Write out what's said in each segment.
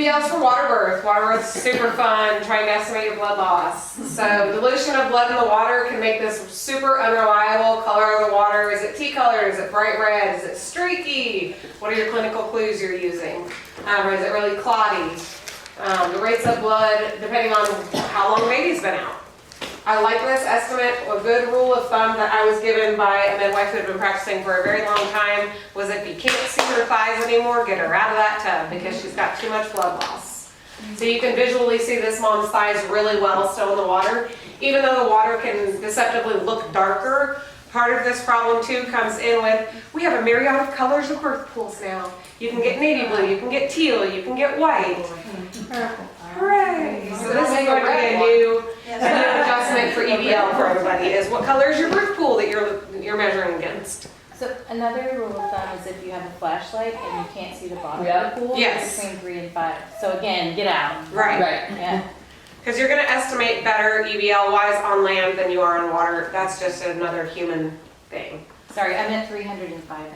EBLs for water birth. Water birth's super fun, trying to estimate your blood loss. So dilution of blood in the water can make this super unreliable. Color of the water, is it tea colored? Is it bright red? Is it streaky? What are your clinical clues you're using? Or is it really clotty? The rates of blood, depending on how long the baby's been out. I like this estimate. A good rule of thumb that I was given by a midwife who had been practicing for a very long time was if you can't see her thighs anymore, get her out of that tub because she's got too much blood loss. So you can visually see this mom's thighs really well still in the water. Even though the water can deceptively look darker, part of this problem too comes in with, we have a myriad of colors of birth pools now. You can get navy blue, you can get teal, you can get white. Hooray! So this is going to be a new adjustment for EBL for everybody, is what color is your birth pool that you're measuring against? So another rule of thumb is if you have a flashlight and you can't see the bottom Yep. of the pool, Yes. between 3 and 5. So again, get out. Right. Yeah. Because you're going to estimate better EBL-wise on land than you are on water. That's just another human thing. Sorry, I meant 300 and 500.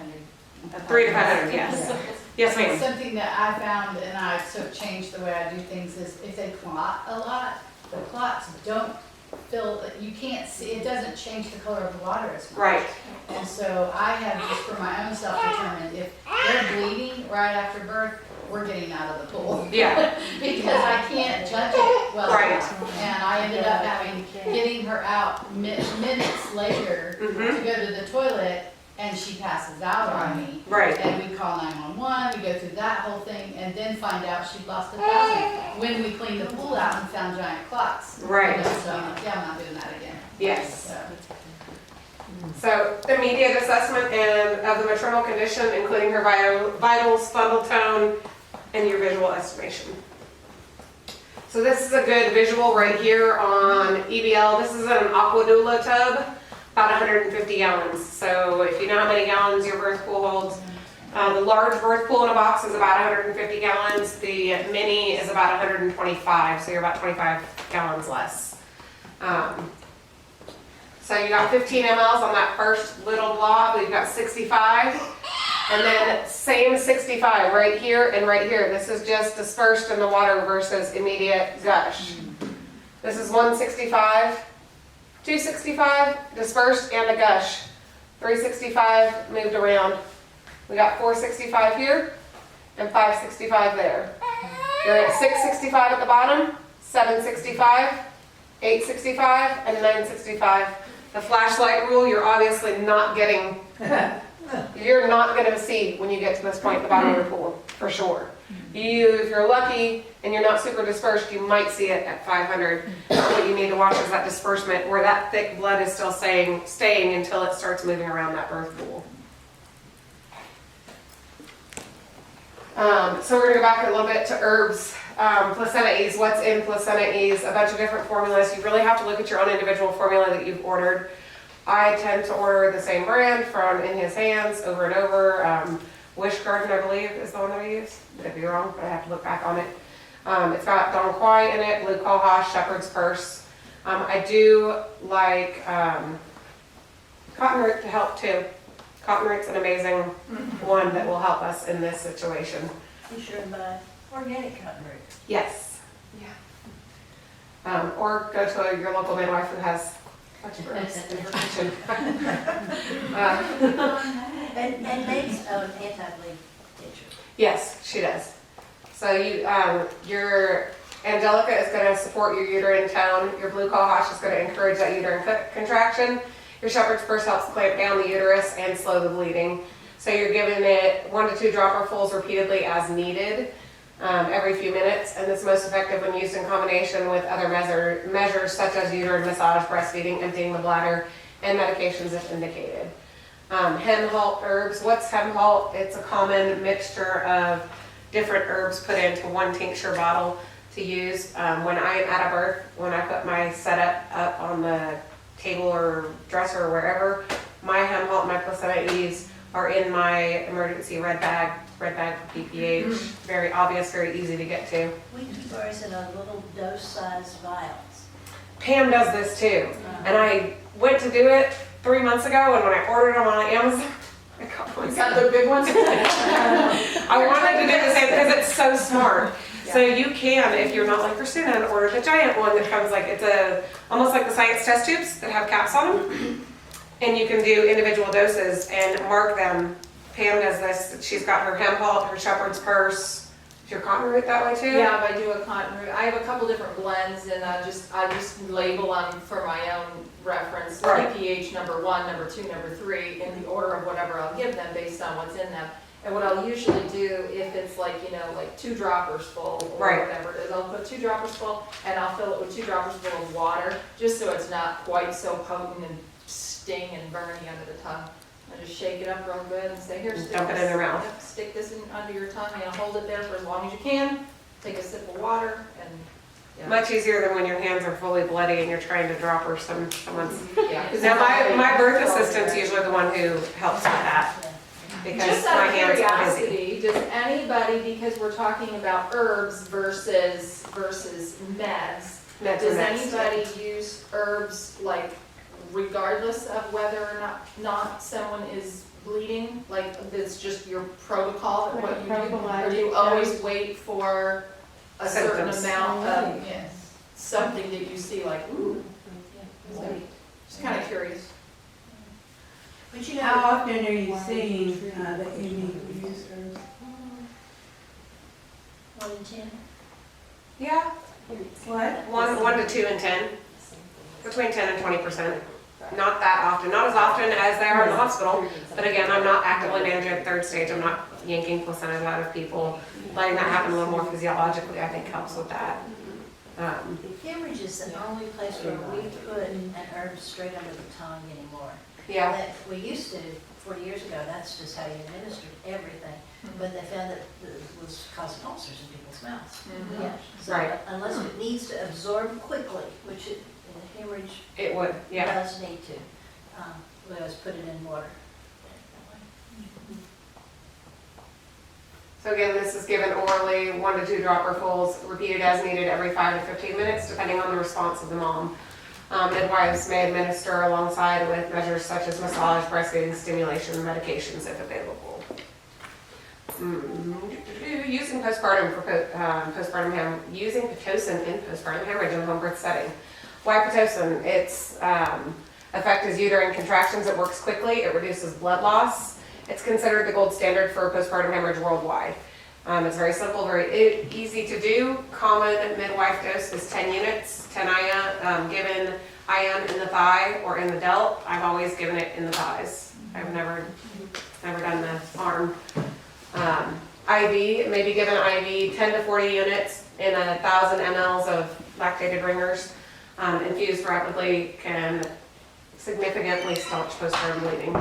3 to 500, yes. Yes, ma'am. Something that I found, and I sort of changed the way I do things, is if they clot a lot, the clots don't fill, you can't see, it doesn't change the color of the water as much. Right. And so I have just for my own self determined, if they're bleeding right after birth, we're getting out of the pool. Yeah. Because I can't judge it well Right. enough. And I ended up getting her out minutes later Mhm. to go to the toilet, and she passes out on me. Right. And we call 911, we go through that whole thing, and then find out she'd lost 1,000 when we cleaned the pool out and found giant clots. Right. You know, so I'm like, yeah, I'm not doing that again. Yes. So, So immediate assessment of the maternal condition, including her vitals, fundal tone, and your visual estimation. So this is a good visual right here on EBL. This is an Aquadula tub, about 150 gallons. So if you know how many gallons your birth pool holds, the large birth pool in a box is about 150 gallons. The mini is about 125, so you're about 25 gallons less. So you got 15 mLs on that first little blob, you've got 65, and then same 65 right here and right here. This is just dispersed in the water versus immediate gush. This is 165, 265, dispersed and a gush. 365 moved around. We got 465 here and 565 there. You're at 665 at the bottom, 765, 865, and 965. The flashlight rule, you're obviously not getting, you're not going to see when you get to this point at the bottom of your pool, for sure. If you're lucky and you're not super dispersed, you might see it at 500. What you need to watch is that disbursement where that thick blood is still staying until it starts moving around that birth pool. So we're going to go back a little bit to herbs. Placenta ease, what's in placenta ease, a bunch of different formulas. You really have to look at your own individual formula that you've ordered. I tend to order the same brand from In His Hands over and over. Wish Garden, I believe, is the one that I use. Could be wrong, but I have to look back on it. It's got Dong Quai in it, Blue Cohosh, Shepherd's Purse. I do like cotton root to help too. Cotton root's an amazing one that will help us in this situation. You sure buy organic cotton root? Yes. Yeah. Or go to your local midwife who has a bunch of herbs in her kitchen. And makes an anti-bleed tincture. Yes, she does. So your Angelica is going to support your uterine tone. Your Blue Cohosh is going to encourage that uterine contraction. Your Shepherd's Purse helps clamp down the uterus and slow the bleeding. So you're giving it 1 to 2 dropperfuls repeatedly as needed. Every few minutes, and it's most effective when used in combination with other measures such as uterine massage, breastfeeding, emptying the bladder, and medications if indicated. Hemholt herbs. What's Hemholt? It's a common mixture of different herbs put into one tincture bottle to use. When I am at a birth, when I put my setup up on the table or dresser or wherever, my Hemholt and my Placenta Ease are in my emergency red bag for PPH. Very obvious, very easy to get to. We keep ours in a little dose-sized vials. Pam does this too. And I went to do it 3 months ago, and when I ordered them on Amazon, I got one. Is that the big one? I wanted to do the same because it's so smart. So you can, if you're not like Christina, order the giant one that comes like, it's almost like the science test tubes that have caps on them. And you can do individual doses and mark them. Pam does this. She's got her hemp halt, her shepherd's purse. Is your cotton root that way too? Yeah, I do a cotton root. I have a couple different blends and I just label them for my own reference. Right. PPH number 1, number 2, number 3, in the order of whatever I'll give them based on what's in them. And what I'll usually do if it's like, like 2 droppers full or Right. whatever it is, I'll put 2 droppers full and I'll fill it with 2 droppers full of water, just so it's not quite so potent and sting and burny under the tongue. I just shake it up real good and say, here, stick Dump it this- in their mouth. yep, stick this in under your tongue and hold it there for as long as you can. Take a sip of water and, yeah. Much easier than when your hands are fully bloody and you're trying to drop or someone's. Yeah. 'cause Now, it's my already- birth it's already assistant's there. usually the one who helps with that because Just my out of hands are busy. curiosity, does anybody, because we're talking about herbs versus meds, That's does the next. anybody use herbs like regardless of whether or not someone is bleeding? Like, it's just your protocol and what you do? Or do you always wait for a certain Symptoms. amount of Yes. something that you see, like, ooh? Just kind of curious. But you How know, often are you seeing that you need to use herbs? 1 in 10. Yeah, What? 1 to 2 in 10, between 10 and 20%. Not that often, not as often as they are in the hospital. But again, I'm not actively managing at 3rd stage. I'm not yanking placentas out of people. Letting that happen a little more physiologically, I think, helps with that. Hemorrhage is the only place where we put an herb straight under the tongue anymore. Yeah, That we used to, 40 years ago, that's just how you administered everything. But they found that it was causing ulcers in people's mouths. Mhm. Yeah, so Right. unless it needs to absorb quickly, which hemorrhage it would, yeah. does need to, we always put it in water. So again, this is given orally, 1 to 2 dropperfuls, repeated as needed every 5 to 15 minutes, depending on the response of the mom. Midwives may administer alongside with measures such as massage, breastfeeding, stimulation, medications if available. Using postpartum using Pitocin in postpartum hemorrhage in a home birth setting. Why Pitocin? Its effect is uterine contractions. It works quickly. It reduces blood loss. It's considered the gold standard for postpartum hemorrhage worldwide. It's very simple, very easy to do. Common midwife dose is 10 units, 10 IM, given IM in the thigh or in the delt. I've always given it in the thighs. I've never done the arm. IV, maybe given IV 10 to 40 units in 1,000 mLs of lactated ringers. Infused rapidly can significantly staunch postpartum bleeding.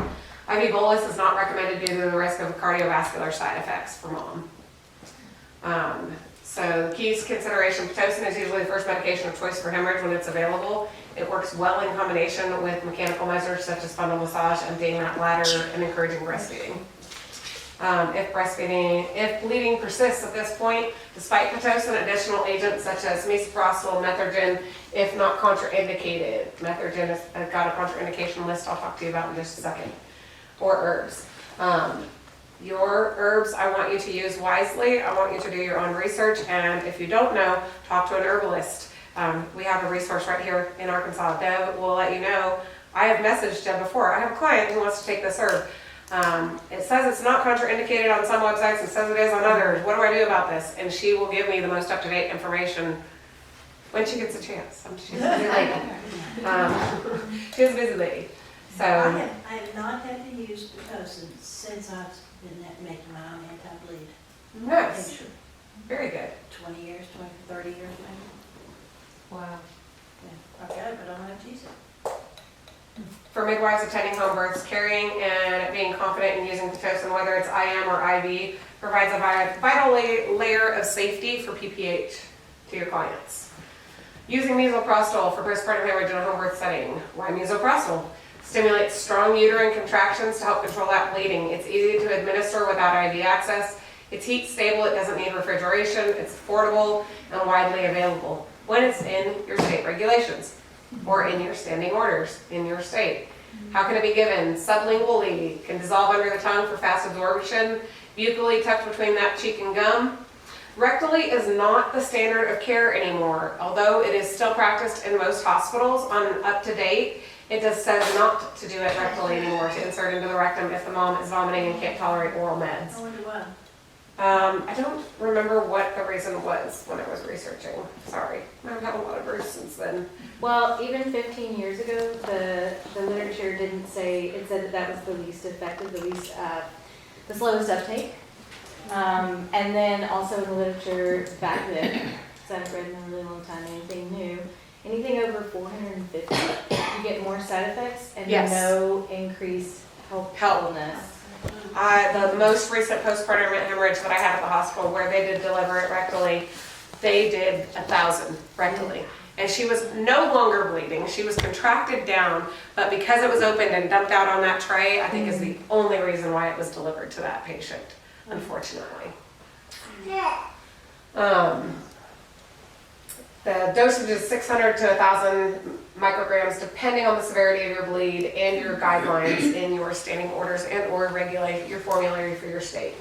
IV bolus is not recommended due to the risk of cardiovascular side effects for mom. So the keys to consideration, Pitocin is usually the first medication of choice for hemorrhage when it's available. It works well in combination with mechanical measures such as fundal massage, emptying that bladder, and encouraging breastfeeding. If bleeding persists at this point, despite Pitocin, additional agents such as misoprostol, Methergin, if not contraindicated. Methergin has got a contraindication list I'll talk to you about in just a second. Or herbs. Your herbs, I want you to use wisely. I want you to do your own research, and if you don't know, talk to an herbalist. We have a resource right here in Arkansas. Deb will let you know. I have messaged Deb before. I have a client who wants to take this herb. It says it's not contraindicated on some websites, it says it is on others. What do I do about this? And she will give me the most up-to-date information when she gets a chance. She's a busy lady. She's a busy lady. So, I have not had to use Pitocin since I've been making my own anti-bleed. nice. Picture. Very good. 20 years, 30 years maybe. Wow. Yeah, I've got it, but I don't have to use it. For midwives attending home births, carrying and being confident in using Pitocin, whether it's IM or IV, provides a vital layer of safety for PPH to your clients. Using misoprostol for postpartum hemorrhage in a home birth setting. Why misoprostol? Stimulates strong uterine contractions to help control that bleeding. It's easy to administer without IV access. It's heat stable, it doesn't need refrigeration, it's affordable and widely available when it's in your state regulations or in your standing orders in your state. How can it be given? Sublingually, can dissolve under the tongue for fast absorption. Buccally, tucked between that cheek and gum. Rectally is not the standard of care anymore, although it is still practiced in most hospitals on up to date. It just says not to do it rectally anymore, to insert into the rectum if the mom is vomiting and can't tolerate oral meds. I wonder why. I don't remember what the reason was when I was researching. Sorry, I've had a lot of births since then. Well, even 15 years ago, the literature didn't say, it said that that was the least effective, the slowest uptake. And then also in the literature back then, because I haven't read in a really long time anything new, anything over 450, you get more side effects and Yes. no increased healthfulness. The most recent postpartum hemorrhage that I had at the hospital where they did deliver it rectally, they did 1,000 rectally. And she was no longer bleeding. She was contracted down, but because it was opened and dumped out on that tray, I think is the only reason why it was delivered to that patient, unfortunately. The dosage is 600 to 1,000 micrograms, depending on the severity of your bleed and your guidelines in your standing orders and/or regulate your formulary for your state.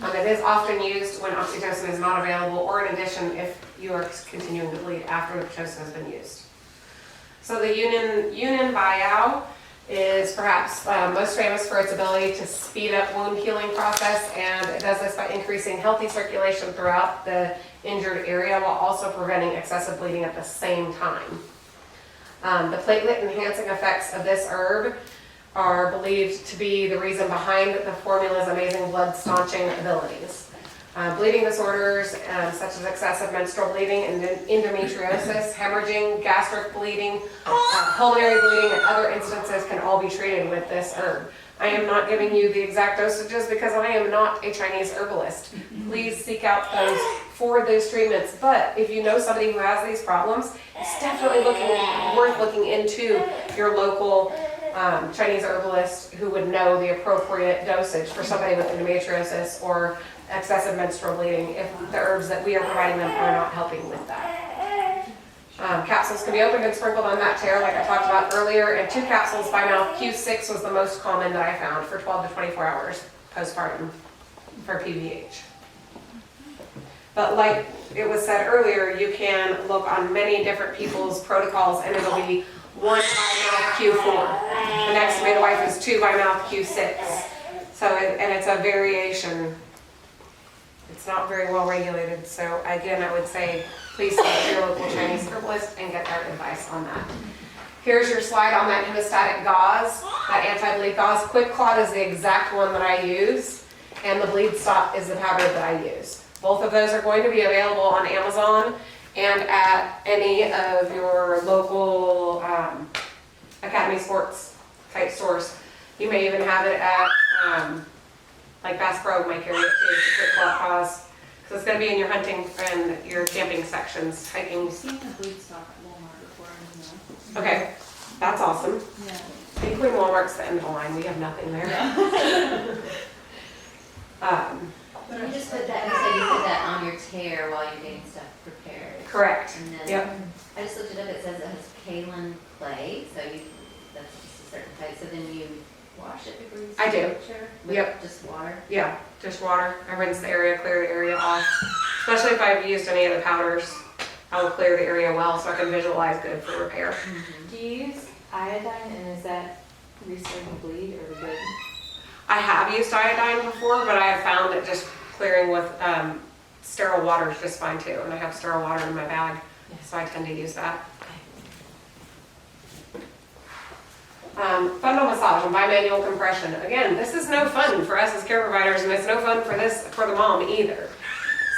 It is often used when oxytocin is not available, or in addition if you are continuing to bleed after the Pitocin has been used. So the Yunin Baiyao is perhaps most famous for its ability to speed up wound healing process, and it does this by increasing healthy circulation throughout the injured area while also preventing excessive bleeding at the same time. The platelet enhancing effects of this herb are believed to be the reason behind the formula's amazing blood staunching abilities. Bleeding disorders such as excessive menstrual bleeding and endometriosis, hemorrhaging, gastric bleeding, pulmonary bleeding, and other instances can all be treated with this herb. I am not giving you the exact dosages because I am not a Chinese herbalist. Please seek out those for those treatments. But if you know somebody who has these problems, it's definitely worth looking into your local Chinese herbalist who would know the appropriate dosage for somebody with endometriosis or excessive menstrual bleeding if the herbs that we are providing them are not helping with that. Capsules can be opened and sprinkled on that tear like I talked about earlier, and 2 capsules by mouth. Q6 was the most common that I found for 12 to 24 hours postpartum for PVH. But like it was said earlier, you can look on many different people's protocols and it'll be 1 by mouth Q4. The next midwife is 2 by mouth Q6. So, and it's a variation. It's not very well regulated. So again, I would say, please see your local Chinese herbalist and get their advice on that. Here's your slide on that hemostatic gauze, that anti-bleed gauze. Quick Clot is the exact one that I use, and the Bleed Stop is the powder that I use. Both of those are going to be available on Amazon and at any of your local Academy Sports type stores. You may even have it at like Bass Pro might carry it too, Quick Clot gauze. So it's going to be in your hunting and your camping sections, hiking. I've seen the bleed stock at Walmart before, I don't know. Okay, that's awesome. Yeah. Thankfully Walmart's the end of the line, we have nothing there. You just put that, so you put that on your tear while you're getting stuff prepared. Correct, And then, yep. I just looked it up, it says it has kaolin clay, so that's just a certain type, so then you wash it before you I do. Sure. With Yep. just water. Yeah, just water. I rinse the area, clear the area off. Especially if I've used any of the powders, I will clear the area well so I can visualize good for repair. Do you use iodine, and is that restoring the bleed or good? I have used iodine before, but I have found that just clearing with sterile water is just fine too. And I have sterile water in my bag, so I tend to use that. Fundal massage and bimanual compression. Again, this is no fun for us as care providers, and it's no fun for the mom either.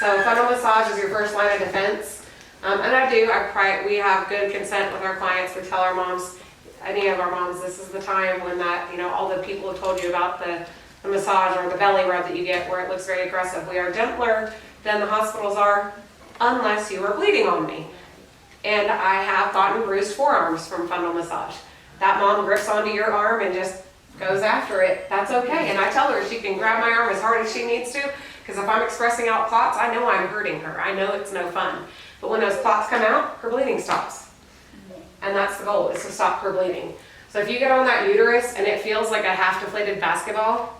So fundal massage is your first line of defense. We have good consent with our clients. We tell our moms, any of our moms, this is the time when that, all the people have told you about the massage or the belly rub that you get where it looks very aggressive. We are gentler than the hospitals are, unless you are bleeding on me. And I have gotten bruised forearms from fundal massage. That mom grips onto your arm and just goes after it. That's okay. And I tell her she can grab my arm as hard as she needs to, because if I'm expressing out clots, I know I'm hurting her. I know it's no fun. But when those clots come out, her bleeding stops. And that's the goal, is to stop her bleeding. So if you get on that uterus and it feels like a half deflated basketball,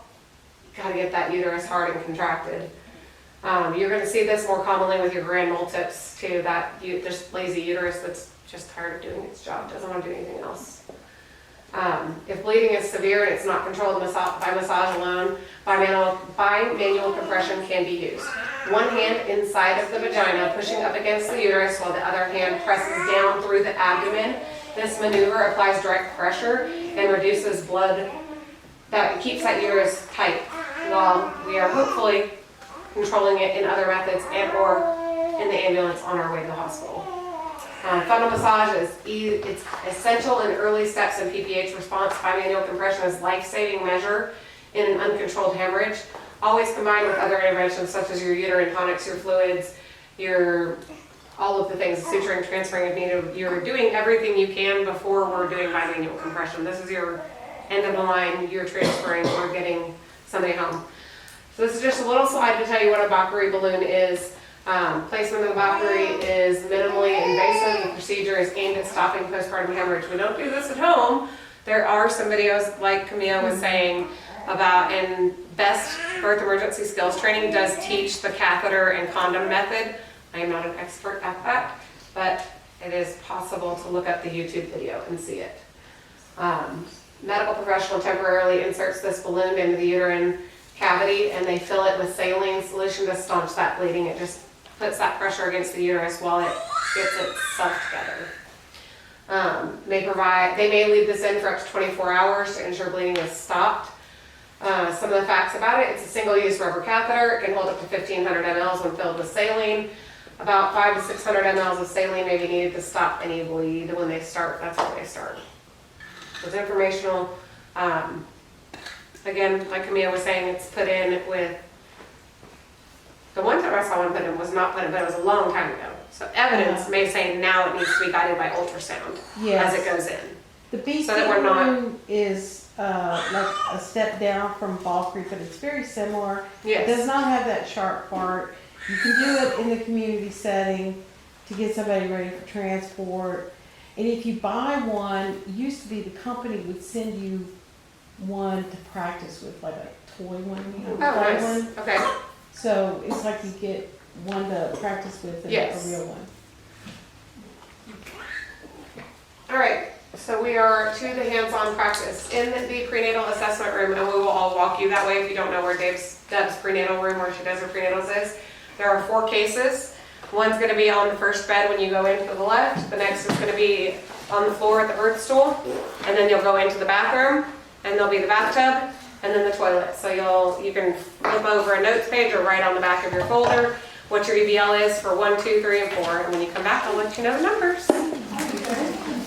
you gotta get that uterus hard and contracted. You're gonna see this more commonly with your grand multips too, that this lazy uterus that's just tired of doing its job, doesn't want to do anything else. If bleeding is severe and it's not controlled by massage alone, bimanual compression can be used. One hand inside of the vagina pushing up against the uterus while the other hand presses down through the abdomen. This maneuver applies direct pressure and reduces blood, that keeps that uterus tight while we are hopefully controlling it in other methods and or in the ambulance on our way to the hospital. Fundal massage it's essential in early steps in PPH response. Bimanual compression is life-saving measure in an uncontrolled hemorrhage. Always combined with other interventions such as your uterine tonics, your fluids, all of the things, suturing, transferring if needed. You're doing everything you can before we're doing bimanual compression. This is your end of the line, you're transferring or getting somebody home. So this is just a little slide to tell you what a Bakri balloon is. Placement of the Bakri is minimally invasive. The procedure is aimed at stopping postpartum hemorrhage. We don't do this at home. There are some videos, like Camille was saying, about, and Best Birth Emergency Skills Training does teach the catheter and condom method. I am not an expert at that, but it is possible to look up the YouTube video and see it. Medical professional temporarily inserts this balloon into the uterine cavity and they fill it with saline solution to staunch that bleeding. It just puts that pressure against the uterus while it gets itself together. They may leave this in for up to 24 hours to ensure bleeding is stopped. Some of the facts about it: it's a single-use rubber catheter. It can hold up to 1,500 mLs when filled with saline. About 500 to 600 mLs of saline may be needed to stop any bleed when they start. That's when they start. So it's informational. Again, like Camille was saying, it's put in with, the one time I saw one put in was not put in, but it was a long time ago. So evidence may say now it needs to be guided by ultrasound as it goes in. The BC So that we're not- balloon is like a step down from Bakri, but it's very similar. It Yes. does not have that sharp part. You can do it in the community setting to get somebody ready for transport. And if you buy one, it used to be the company would send you one to practice with, like a toy one, you know, Oh, play nice. one. Okay. So it's like you get one to practice with and Yes. a real one. All right. So we are to the hands-on practice in the prenatal assessment room, and we will all walk you that way if you don't know where Deb's prenatal room where she does her prenatals is. There are 4 cases. One's going to be on the first bed when you go in to the left. The next is going to be on the floor at the birth stool, and then you'll go into the bathroom, and there'll be the bathtub, and then the toilet. So you can flip over a notes page or write on the back of your folder what your EBL is for 1, 2, 3, and 4. And when you come back, I'll let you know the numbers.